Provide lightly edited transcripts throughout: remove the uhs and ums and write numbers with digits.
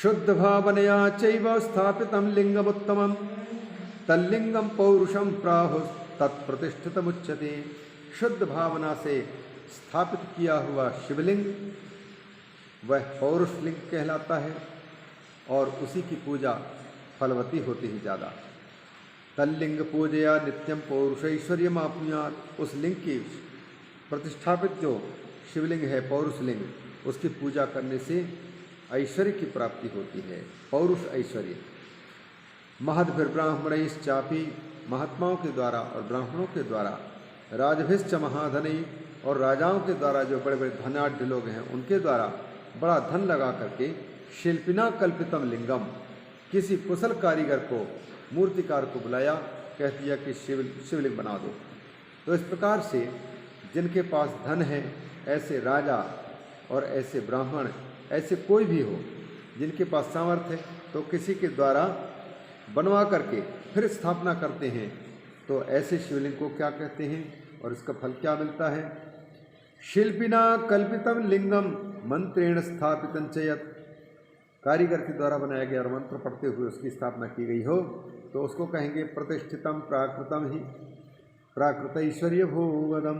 शुद्ध भावनया चैव स्थापितं लिंगमुत्तमं तल्लिंगम पौरुषम प्राहु तत्प्रतिष्ठितमुच्यते। शुद्ध भावना से स्थापित किया हुआ शिवलिंग वह पौरुष लिंग कहलाता है और उसी की पूजा फलवती होती है ज़्यादा। तल्लिंग पूजया नित्यम पौरुषैश्वर्य माप्नुयात्। उस लिंग की प्रतिष्ठापित जो शिवलिंग है पौरुष लिंग, उसकी पूजा करने से ऐश्वर्य की प्राप्ति होती है, पौरुष ऐश्वर्य। महद्भिर्ब्राह्मणैश्चापि, महात्माओं के द्वारा और ब्राह्मणों के द्वारा, राजभिश्च महाधनई, और राजाओं के द्वारा जो बड़े बड़े धनाढ्य लोग हैं उनके द्वारा बड़ा धन लगा करके शिल्पिना कल्पितम लिंगम, किसी कुशल कारीगर को, मूर्तिकार को बुलाया, कह दिया कि शिवलिंग बना दो। तो इस प्रकार से जिनके पास धन है, ऐसे राजा और ऐसे ब्राह्मण, ऐसे कोई भी हो जिनके पास सामर्थ्य है, तो किसी के द्वारा बनवा करके फिर स्थापना करते हैं, तो ऐसे शिवलिंग को क्या कहते हैं और इसका फल क्या मिलता है। शिल्पिना कल्पितम लिंगम मंत्रेण स्थापितं च यत्, कारीगर के द्वारा बनाया गया और मंत्र पढ़ते हुए उसकी स्थापना की गई हो तो उसको कहेंगे प्रतिष्ठितम प्राकृतम ही प्राकृत ऐश्वर्य भूवदम।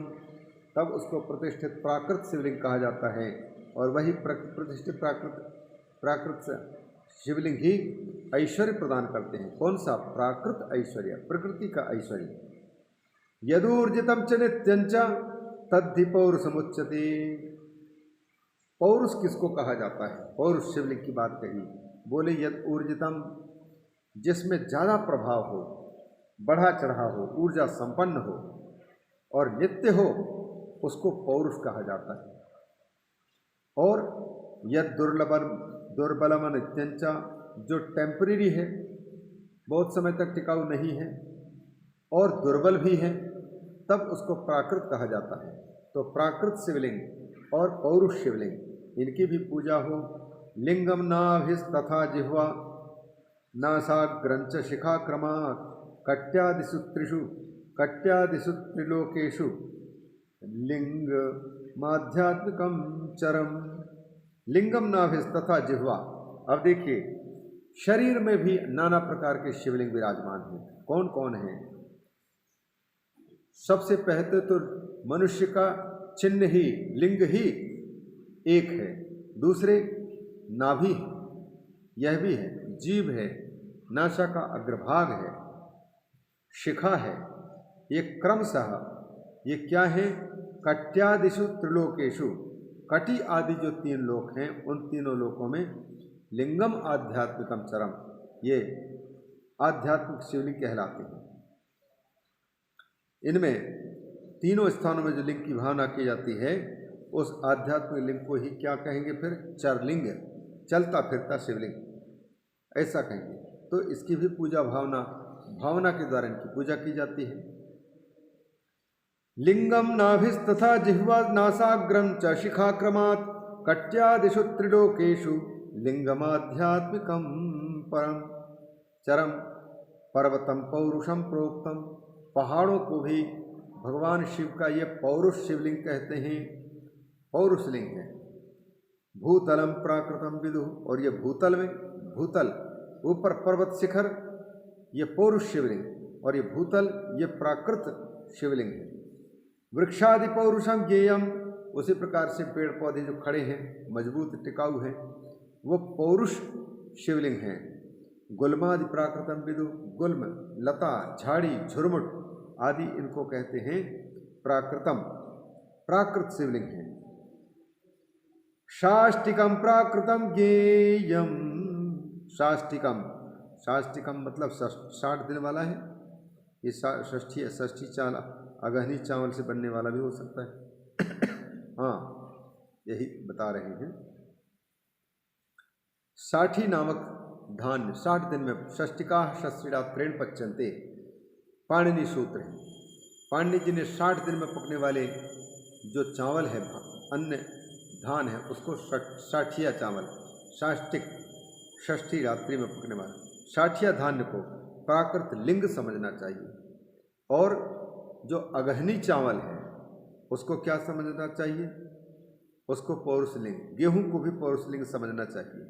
तब उसको प्रतिष्ठित प्राकृत शिवलिंग कहा जाता है और वही प्रतिष्ठित प्राकृत शिवलिंग ही ऐश्वर्य प्रदान करते हैं। कौन सा? प्राकृत ऐश्वर्य, प्रकृति का ऐश्वर्य। यदूर्जितम च नित्यं च तद्धि पौरुषमुच्यते। पौरुष किसको कहा जाता है? पौरुष शिवलिंग की बात कही। बोले यद ऊर्जितम, जिसमें ज़्यादा प्रभाव हो, बढ़ा चढ़ा हो, ऊर्जा संपन्न हो और नित्य हो, उसको पौरुष कहा जाता है। और यद दुर्बलम नित्यंचा, जो टेम्परेरी है, बहुत समय तक टिकाऊ नहीं है और दुर्बल भी है, तब उसको प्राकृत कहा जाता है। तो प्राकृत शिवलिंग और पौरुष शिवलिंग, इनकी भी पूजा हो। लिंगम नाभिस्तथा जिह्वा नासाग्रंच शिखाक्रमात् कट्यादिषु त्रिलोकेषु लिंगमाध्यात्मिकं चरम। लिंगम नाभिस्तथा जिह्वा। अब देखिए, शरीर में भी नाना प्रकार के शिवलिंग विराजमान हैं। कौन कौन हैं? सबसे पहले तो मनुष्य का चिन्ह ही, लिंग ही एक है। दूसरे नाभि है, यह भी है। जीभ है, नासा का अग्रभाग है, शिखा है। ये क्रमशः ये क्या है? कट्यादिषु त्रिलोकेषु, कटि आदि जो तीन लोक हैं, उन तीनों लोकों में लिंगम आध्यात्मिकम चरम, ये आध्यात्मिक शिवलिंग कहलाते हैं। इनमें तीनों स्थानों में जो लिंग की भावना की जाती है, उस आध्यात्मिक लिंग को ही क्या कहेंगे फिर? चरलिंग, चलता फिरता शिवलिंग, ऐसा कहेंगे। तो इसकी भी पूजा भावना के द्वारा इनकी पूजा की जाती है। लिंगम नाभिस्तथा जिह्वा नासाग्रम च शिखाक्रमात् कट्यादिषु त्रिलोकेषु लिंगमाध्यात्मिकं परम चरम पर्वतम पौरुषम प्रोक्तम। पहाड़ों को भी भगवान शिव का ये पौरुष शिवलिंग कहते हैं, पौरुष लिंग है। भूतलम प्राकृतम विदुः, और ये भूतल में, भूतल ऊपर पर्वत शिखर, ये पौरुष शिवलिंग, और ये भूतल ये प्राकृत शिवलिंग है। वृक्षादि पौरुषम ज्ञेयम, उसी प्रकार से पेड़ पौधे जो खड़े हैं, मजबूत टिकाऊ हैं, वो पौरुष शिवलिंग हैं। गुल्मादि प्राकृतम विदुः, गुल्म, लता, झाड़ी, झुरमुट आदि इनको कहते हैं प्राकृतम, प्राकृत शिवलिंग हैं। शाष्टिकम प्राकृतम ज्ञेयम, शाष्टिकम, शाष्टिकम मतलब 60 दिन वाला है। ये षष्ठी चावल, अगहनी चावल से बनने वाला भी हो सकता है। हाँ, यही बता रहे हैं। साठी नामक धान्य 60 दिन में, षष्टिका षष्ठीड़ा त्रेण पच्यन्ते, पाणिनि सूत्र है। पाणिनि जी ने 60 दिन में पकने वाले जो चावल है, अन्य धान है, उसको साठिया चावल, साष्टिक, षष्ठी रात्रि में पकने वाला साठिया धान्य को प्राकृत लिंग समझना चाहिए। और जो अगहनी चावल है उसको क्या समझना चाहिए? उसको पौरुष लिंग, गेहूं को भी पौरुष लिंग समझना चाहिए।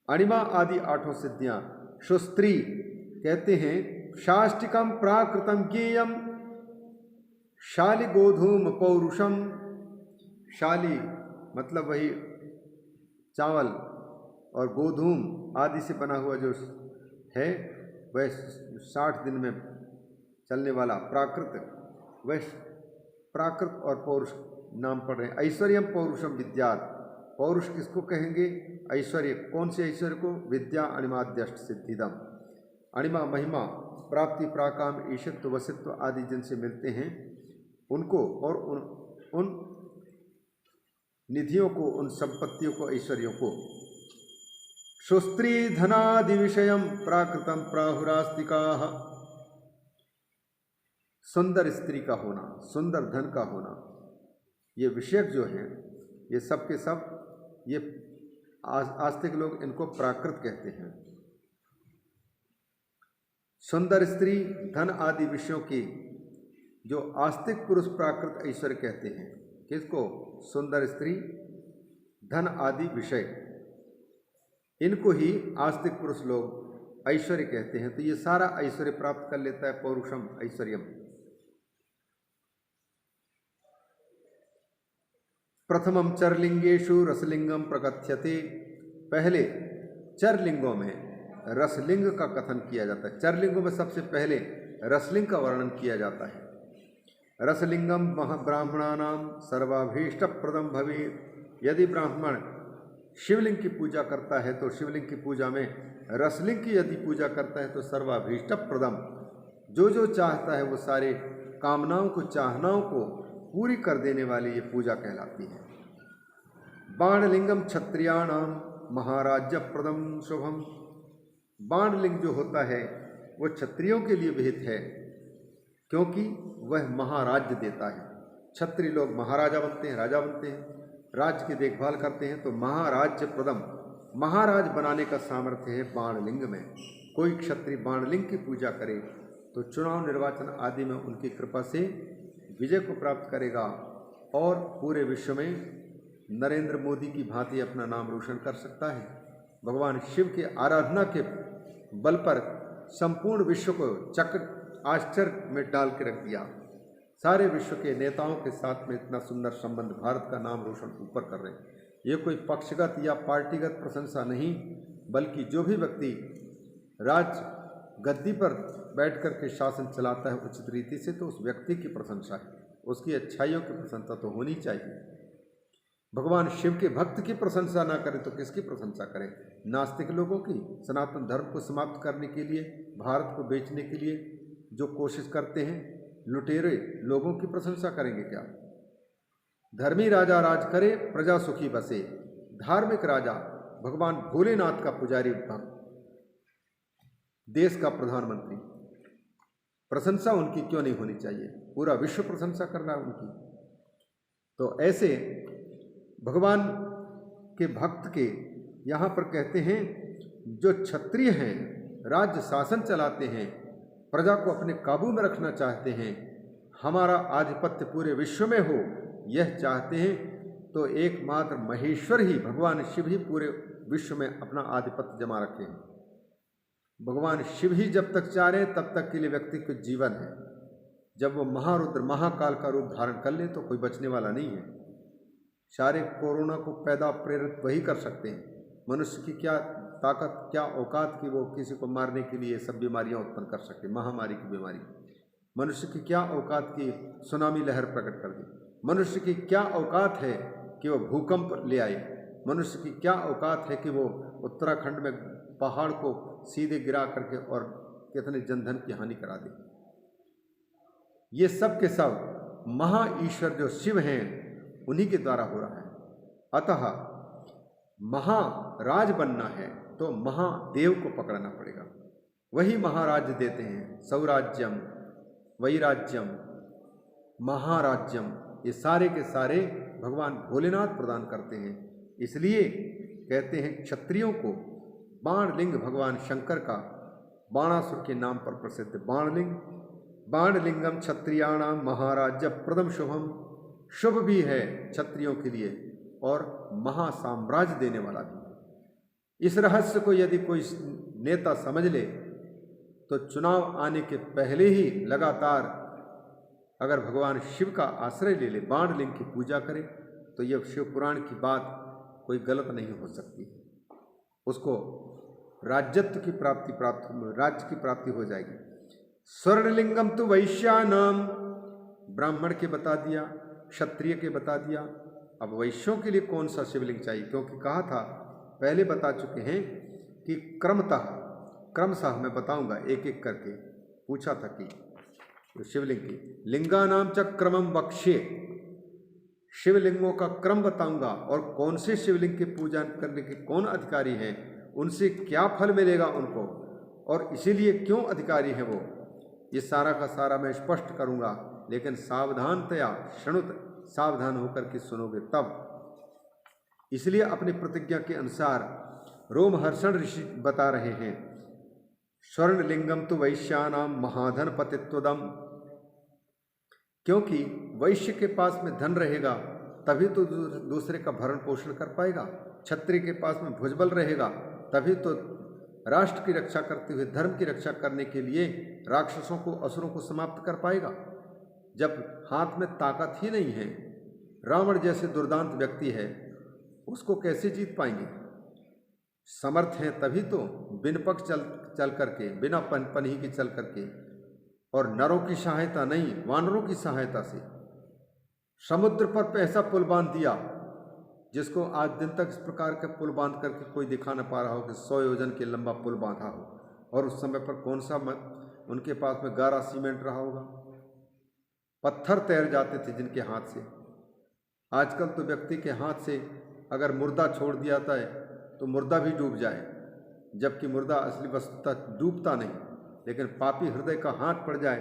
अणिमा आदि 8 सिद्धियां। सुस्त्री कहते हैं शाष्टिकम प्राकृतम ज्ञेयम शाली गोधूम पौरुषम। शाली मतलब वही चावल और गोधूम आदि से बना हुआ जो है वह 60 दिन में चलने वाला प्राकृत, वह प्राकृत और पौरुष नाम पढ़ रहे हैं। ऐश्वर्यम पौरुषम विद्यात्। पौरुष किसको कहेंगे? ऐश्वर्य। कौन से ऐश्वर्य को? विद्या अणिमाद्यष्ट सिद्धिदम। अणिमा महिमा प्राप्ति प्राकाम ईशत्व वसित्व आदि जिनसे मिलते हैं उनको और उन निधियों को, उन संपत्तियों को, ऐश्वर्यों को। सुस्त्री धनादि विषयम प्राकृतम प्राहुरास्तिकाः। सुंदर स्त्री का होना, सुंदर धन का होना, ये विषयक जो हैं ये सब के सब ये आस्तिक लोग इनको प्राकृत कहते हैं। सुंदर स्त्री, धन आदि विषयों की जो आस्तिक पुरुष प्राकृत ऐश्वर्य कहते हैं। किसको? सुंदर स्त्री, धन आदि विषय, इनको ही आस्तिक पुरुष लोग ऐश्वर्य कहते हैं। तो ये सारा ऐश्वर्य प्राप्त कर लेता है पौरुषम ऐश्वर्यम। प्रथमम चरलिंगेषु रसलिंगम प्रकथ्यते। पहले चरलिंगों में रसलिंग का कथन किया जाता है। चरलिंगों में सबसे पहले रसलिंग का वर्णन किया जाता है। रसलिंगम ब्राह्मणानाम सर्वाभीष्ट प्रदम भवेत्। यदि ब्राह्मण शिवलिंग की पूजा करता है तो शिवलिंग की पूजा में रसलिंग की यदि पूजा करता है तो सर्वाभीष्ट प्रदम, जो जो चाहता है वो सारे कामनाओं को, चाहनाओं को पूरी कर देने वाली ये पूजा कहलाती है। बाणलिंगम क्षत्रियाणाम महाराज्य प्रदम शुभम। बाणलिंग जो होता है वो क्षत्रियों के लिए विहित है क्योंकि वह महाराज्य देता है। क्षत्रिय लोग महाराजा बनते हैं, राजा बनते हैं, राज्य की देखभाल करते हैं। तो महाराज्य प्रदम, महाराज बनाने का सामर्थ्य है बाणलिंग में। कोई क्षत्रिय बाणलिंग की पूजा करे तो चुनाव निर्वाचन आदि में उनकी कृपा से विजय को प्राप्त करेगा और पूरे विश्व में नरेंद्र मोदी की भांति अपना नाम रोशन कर सकता है। भगवान शिव के आराधना के बल पर संपूर्ण विश्व को आश्चर्य में डाल के रख दिया। सारे विश्व के नेताओं के साथ में इतना सुंदर संबंध, भारत का नाम रोशन ऊपर कर रहे हैं। ये कोई पक्षगत या पार्टीगत प्रशंसा नहीं, बल्कि जो भी व्यक्ति राज गद्दी पर बैठ कर के शासन चलाता है उचित रीति से, तो उस व्यक्ति की प्रशंसा है, उसकी अच्छाइयों की प्रशंसा तो होनी चाहिए। भगवान शिव के भक्त की प्रशंसा ना करें तो किसकी प्रशंसा करें? नास्तिक लोगों की, सनातन धर्म को समाप्त करने के लिए, भारत को बेचने के लिए जो कोशिश करते हैं, लुटेरे लोगों की प्रशंसा करेंगे क्या? धर्मी राजा राज करे, प्रजा सुखी बसे। धार्मिक राजा, भगवान भोलेनाथ का पुजारी भक्त, देश का प्रधानमंत्री, प्रशंसा उनकी क्यों नहीं होनी चाहिए? पूरा विश्व प्रशंसा करना उनकी। तो ऐसे भगवान के भक्त के यहाँ पर कहते हैं जो क्षत्रिय हैं, राज्य शासन चलाते हैं, प्रजा को अपने काबू में रखना चाहते हैं, हमारा आधिपत्य पूरे विश्व में हो, यह चाहते हैं, तो एकमात्र महेश्वर ही, भगवान शिव ही पूरे विश्व में अपना आधिपत्य जमा रखे हैं। भगवान शिव ही जब तक चाह रहे तब तक के लिए व्यक्ति को जीवन है। जब वो महारुद्र महाकाल का रूप धारण कर ले तो कोई बचने वाला नहीं है। सारे कोरोना को पैदा प्रेरित वही कर सकते हैं। मनुष्य की क्या ताकत, क्या औकात कि वो किसी को मारने के लिए सब बीमारियां उत्पन्न कर सके, महामारी की बीमारी। मनुष्य की क्या औकात की सुनामी लहर प्रकट कर दी। मनुष्य की क्या औकात है कि वो भूकंप ले आए। मनुष्य की क्या औकात है कि वो उत्तराखंड में पहाड़ को सीधे गिरा करके और कितने जनधन की हानि करा दे। ये सब के सब महा ईश्वर जो शिव हैं उन्हीं के द्वारा हो रहा है। अतः महाराज बनना है तो महादेव को पकड़ना पड़ेगा, वही महाराज देते हैं। सौराज्यम, वैराज्यम, महाराज्यम, ये सारे के सारे भगवान भोलेनाथ प्रदान करते हैं। इसलिए कहते हैं क्षत्रियों को बाणलिंग, भगवान शंकर का बाणासुर के नाम पर प्रसिद्ध बाणलिंग, बाणलिंगम क्षत्रियाणाम महाराज्य प्रदम शुभम, शुभ भी है क्षत्रियों के लिए और महासाम्राज्य देने वाला भी है। इस रहस्य को यदि कोई नेता समझ ले तो चुनाव आने के पहले ही लगातार अगर भगवान शिव का आश्रय ले ले, बाण लिंग की पूजा करे, तो यह शिव पुराण की बात कोई गलत नहीं हो सकती। उसको राज्यत्व की राज्य की प्राप्ति हो जाएगी। स्वर्णलिंगम तो वैश्यानाम, ब्राह्मण के बता दिया, क्षत्रिय के बता दिया। अब वैश्यों के लिए कौन सा शिवलिंग चाहिए, क्योंकि कहा था पहले बता चुके हैं कि क्रमशः मैं बताऊंगा एक एक करके। पूछा था कि तो शिवलिंग की लिंगानाम च क्रमम बख्शे, शिवलिंगों का क्रम बताऊंगा और कौन से शिवलिंग की पूजा करने के कौन अधिकारी हैं, उनसे क्या फल मिलेगा उनको, और इसीलिए क्यों अधिकारी है वो, ये सारा का सारा मैं स्पष्ट करूंगा। लेकिन सावधानतया शृणुत, सावधान होकर के सुनोगे तब। इसलिए अपनी प्रतिज्ञा के अनुसार रोमहर्षण ऋषि बता रहे हैं, स्वर्णलिंगम तो वैश्यानाम महाधन पतित्वदम, क्योंकि वैश्य के पास में धन रहेगा तभी तो दूसरे का भरण पोषण कर पाएगा। क्षत्रिय के पास में भुजबल रहेगा तभी तो राष्ट्र की रक्षा करते हुए, धर्म की रक्षा करने के लिए राक्षसों को, असुरों को समाप्त कर पाएगा। जब हाथ में ताकत ही नहीं है, रावण जैसे दुर्दांत व्यक्ति है, उसको कैसे जीत पाएंगे। समर्थ हैं तभी तो बिन पक्ष चल करके, बिना पनही की चल करके, और नरों की सहायता नहीं, वानरों की सहायता से समुद्र पर ऐसा पुल बांध दिया जिसको आज दिन तक इस प्रकार के पुल बांध करके कोई दिखा न पा रहा हो कि 100 योजन के लंबा पुल बांधा हो। और उस समय पर कौन सा उनके पास में गारा सीमेंट रहा होगा, पत्थर तैर जाते थे जिनके हाथ से। आजकल तो व्यक्ति के हाथ से अगर मुर्दा छोड़ दिया जाता है तो मुर्दा भी डूब जाए, जबकि मुर्दा असली वस्तुतः डूबता नहीं, लेकिन पापी हृदय का हाथ पड़ जाए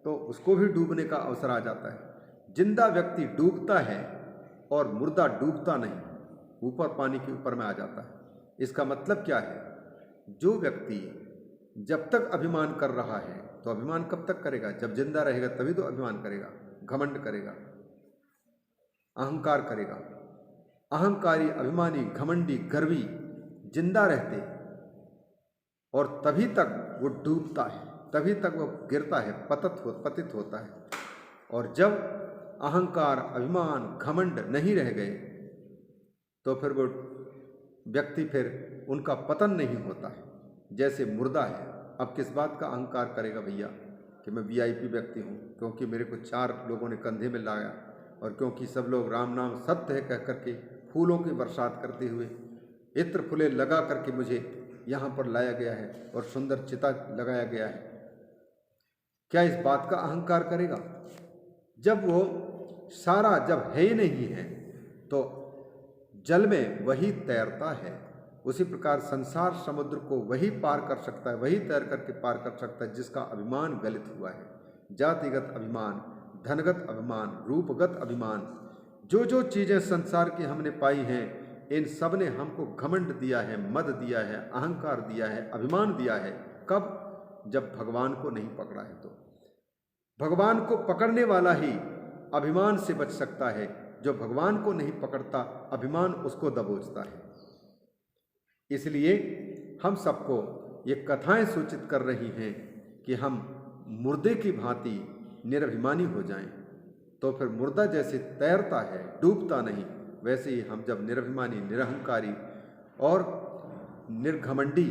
तो उसको भी डूबने का अवसर आ जाता है। जिंदा व्यक्ति डूबता है और मुर्दा डूबता नहीं, ऊपर पानी के ऊपर में आ जाता है। इसका मतलब क्या है, जो व्यक्ति जब तक अभिमान कर रहा है तो अभिमान कब तक करेगा, जब जिंदा रहेगा तभी तो अभिमान करेगा, घमंड करेगा, अहंकार करेगा। अहंकारी, अभिमानी, घमंडी, गर्वी जिंदा रहते और तभी तक वो डूबता है, तभी तक वो गिरता है, पतित होता है। और जब अहंकार, अभिमान, घमंड नहीं रह गए तो फिर वो व्यक्ति, फिर उनका पतन नहीं होता है, जैसे मुर्दा है। अब किस बात का अहंकार करेगा भैया कि मैं वीआईपी व्यक्ति हूँ, क्योंकि मेरे को 4 लोगों ने कंधे में लाया, और क्योंकि सब लोग राम नाम सत्य है कह करके फूलों की बरसात करते हुए इत्र फुले लगा करके मुझे यहाँ पर लाया गया है और सुंदर चिता लगाया गया है। क्या इस बात का अहंकार करेगा? जब वो सारा जब है ही नहीं है तो जल में वही तैरता है। उसी प्रकार संसार समुद्र को वही पार कर सकता है, वही तैर करके पार कर सकता है जिसका अभिमान गलित हुआ है। जातिगत अभिमान, धनगत अभिमान, रूपगत अभिमान, जो जो चीज़ें संसार की हमने पाई हैं, इन सब ने हमको घमंड दिया है, मद दिया है, अहंकार दिया है, अभिमान दिया है। कब? जब भगवान को नहीं पकड़ा है। तो भगवान को पकड़ने वाला ही अभिमान से बच सकता है। जो भगवान को नहीं पकड़ता, अभिमान उसको दबोचता है। इसलिए हम सबको ये कथाएं सूचित कर रही हैं कि हम मुर्दे की भांति निरभिमानी हो जाएं, तो फिर मुर्दा जैसे तैरता है, डूबता नहीं, वैसे ही हम जब निरभिमानी, निरहंकारी और निर्घमंडी,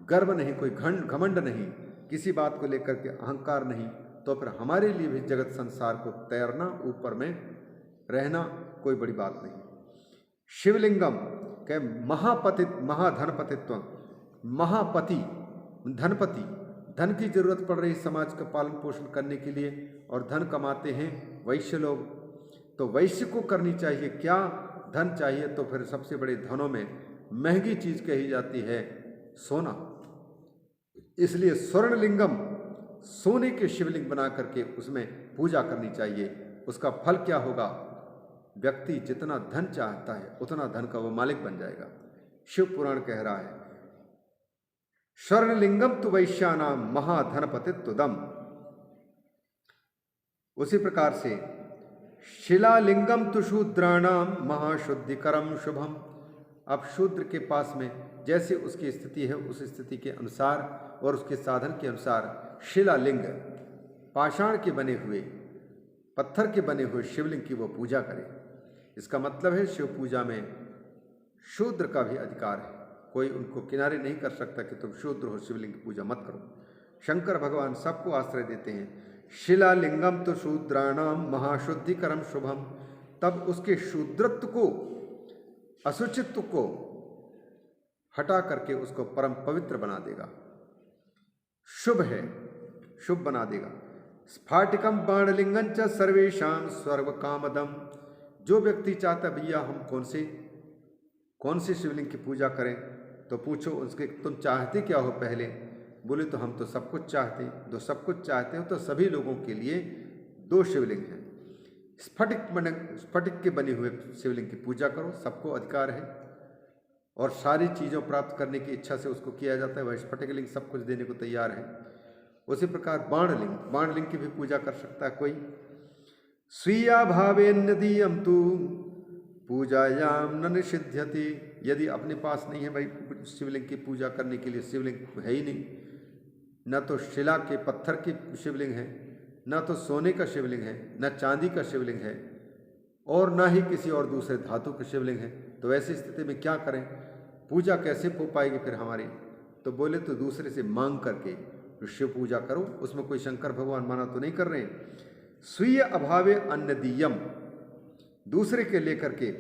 गर्व नहीं, कोई घमंड नहीं, किसी बात को लेकर के अहंकार नहीं, तो फिर हमारे लिए भी जगत संसार को तैरना, ऊपर में रहना कोई बड़ी बात नहीं। शिवलिंगम के महाधनपतित्व, महापति, धनपति, धन की जरूरत पड़ रही समाज का पालन पोषण करने के लिए, और धन कमाते हैं वैश्य लोग, तो वैश्य को करनी चाहिए क्या? धन चाहिए तो फिर सबसे बड़े धनों में महंगी चीज कही जाती है सोना। इसलिए स्वर्णलिंगम, सोने के शिवलिंग बना करके उसमें पूजा करनी चाहिए। उसका फल क्या होगा? व्यक्ति जितना धन चाहता है उतना धन का वो मालिक बन जाएगा। शिव पुराण कह रहा है, स्वर्णलिंगम तु वैश्यानाम महाधनपतित्वदम। उसी प्रकार से शिलालिंगम तु शूद्राणाम महाशुद्धिकरम शुभम। अब शूद्र के पास में जैसे उसकी स्थिति है उस स्थिति के अनुसार और उसके साधन के अनुसार शिलालिंग, पाषाण के बने हुए, पत्थर के बने हुए शिवलिंग की वो पूजा करे। इसका मतलब है शिव पूजा में शूद्र का भी अधिकार है, कोई उनको किनारे नहीं कर सकता कि तुम शूद्र हो, शिवलिंग की पूजा मत करो। शंकर भगवान सबको आश्रय देते हैं। शिलालिंगम तो शूद्राणाम महाशुद्धिकरम शुभम, तब उसके शूद्रत्व को, अशुचित्व को हटा करके उसको परम पवित्र बना देगा, शुभ है, शुभ बना देगा। स्फाटिकम बाणलिंगं च सर्वेशाम सर्व कामदम, जो व्यक्ति चाहता भैया हम कौन से शिवलिंग की पूजा करें, तो पूछो उसके तुम चाहते क्या हो पहले। बोले तो हम तो सब कुछ चाहते हैं। तो सब कुछ चाहते हो तो सभी लोगों के लिए 2 शिवलिंग हैं। स्फटिक के बने हुए शिवलिंग की पूजा करो, सबको अधिकार है और सारी चीज़ों प्राप्त करने की इच्छा से उसको किया जाता है। वह स्फटिक लिंग सब कुछ देने को तैयार है। उसी प्रकार बाणलिंग की भी पूजा कर सकता है कोई। स्वीया भावे नदीयम तू पूजायाम न निषिध्यति, यदि अपने पास नहीं है भाई शिवलिंग की पूजा करने के लिए, शिवलिंग है ही नहीं, न तो शिला के पत्थर की शिवलिंग है, न तो सोने का शिवलिंग है, न चांदी का शिवलिंग है और न ही किसी और दूसरे धातु का शिवलिंग है, तो ऐसी स्थिति में क्या करें, पूजा कैसे हो पाएगी फिर हमारी। तो बोले तो दूसरे से मांग करके शिव पूजा करो, उसमें कोई शंकर भगवान माना तो नहीं कर रहे हैं। स्वीय अभावे अन्नदीयम, दूसरे के लेकर के,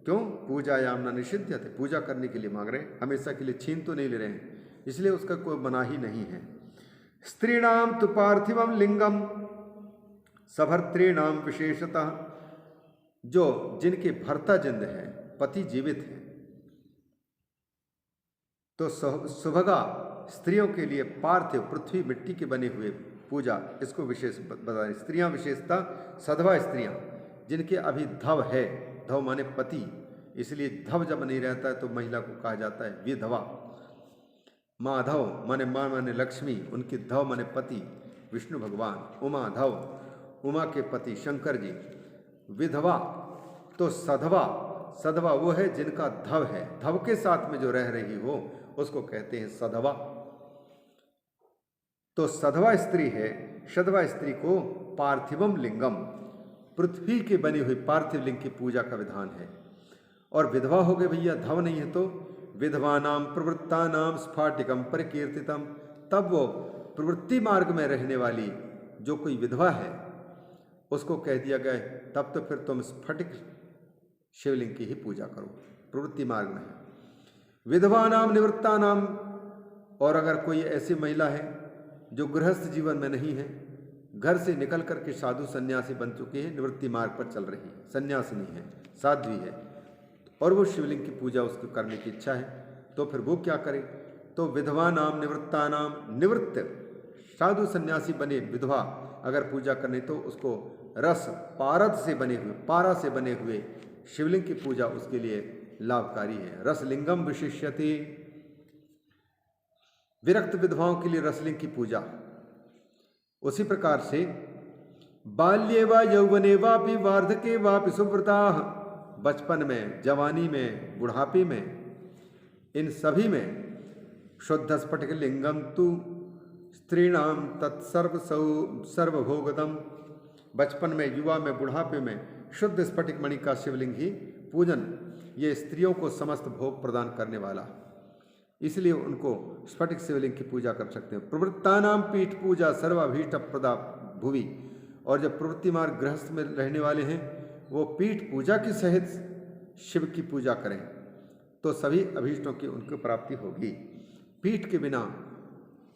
क्यों, पूजायाम न निषिध्यते, पूजा करने के लिए मांग रहे हैं, हमेशा के लिए छीन तो नहीं ले रहे हैं, इसलिए उसका कोई मनाही नहीं है। स्त्रीणाम तो पार्थिवम लिंगम सभर्तॄणाम विशेषतः, जो जिनके भर्ता जिंद है, पति जीवित है, तो सुभगा स्त्रियों के लिए पार्थिव पृथ्वी मिट्टी के बने हुए पूजा, इसको विशेष बता। स्त्रियां विशेषता सधवा स्त्रियां जिनके अभी धव है, धव माने पति, इसलिए धव जब नहीं रहता है तो महिला को कहा जाता है विधवा। माधव माने माँ माने लक्ष्मी, उनकी धव माने पति विष्णु भगवान, उमा धव, उमा के पति शंकर जी। विधवा तो सधवा, सधवा वो है जिनका धव है, धव के साथ में जो रह रही हो उसको कहते हैं सधवा। तो सधवा स्त्री है, सधवा स्त्री को पार्थिवम लिंगम, पृथ्वी के बनी हुई पार्थिव लिंग की पूजा का विधान है। और विधवा हो गए भैया, धव नहीं है तो विधवानाम प्रवृत्तानाम स्फाटिकम परिकीर्तितम, तब वो प्रवृत्ति मार्ग में रहने वाली जो कोई विधवा है उसको कह दिया गया तब तो फिर तुम स्फटिक शिवलिंग की ही पूजा करो, प्रवृत्ति मार्ग में है। विधवा नाम निवृत्ता नाम, और अगर कोई ऐसी महिला है जो गृहस्थ जीवन में नहीं है, घर से निकल करके साधु सन्यासी बन चुकी है, निवृत्ति मार्ग पर चल रही है, सन्यासिनी है, साध्वी है, और वो शिवलिंग की पूजा उसको करने की इच्छा है, तो फिर वो क्या करे, तो विधवा नाम निवृत्ता नाम, निवृत्त साधु सन्यासी बने विधवा अगर पूजा करने तो उसको रस पारद से बने हुए, पारा से बने हुए शिवलिंग की पूजा उसके लिए लाभकारी है। रसलिंगम विशिष्यति, विरक्त विधवाओं के लिए रसलिंग की पूजा। उसी प्रकार से बाल्ये वा यौवने वापि वार्धके वापि सुव्रता, बचपन में, जवानी में, बुढ़ापे में, इन सभी में शुद्ध स्फटिक लिंगम तु स्त्रीणाम तत्सर्व सर्वभोगदम, बचपन में, युवा में, बुढ़ापे में शुद्ध स्फटिक मणि का शिवलिंग ही पूजन, ये स्त्रियों को समस्त भोग प्रदान करने वाला, इसलिए उनको स्फटिक शिवलिंग की पूजा कर सकते हैं। प्रवृत्तानाम पीठ पूजा सर्वाभीष्ट प्रदा भुवि, और जब प्रवृत्ति मार्ग गृहस्थ में रहने वाले हैं वो पीठ पूजा के सहित शिव की पूजा करें तो सभी अभीष्टों की उनको प्राप्ति होगी। पीठ के बिना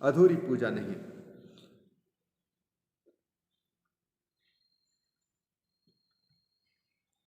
अधूरी पूजा नहीं।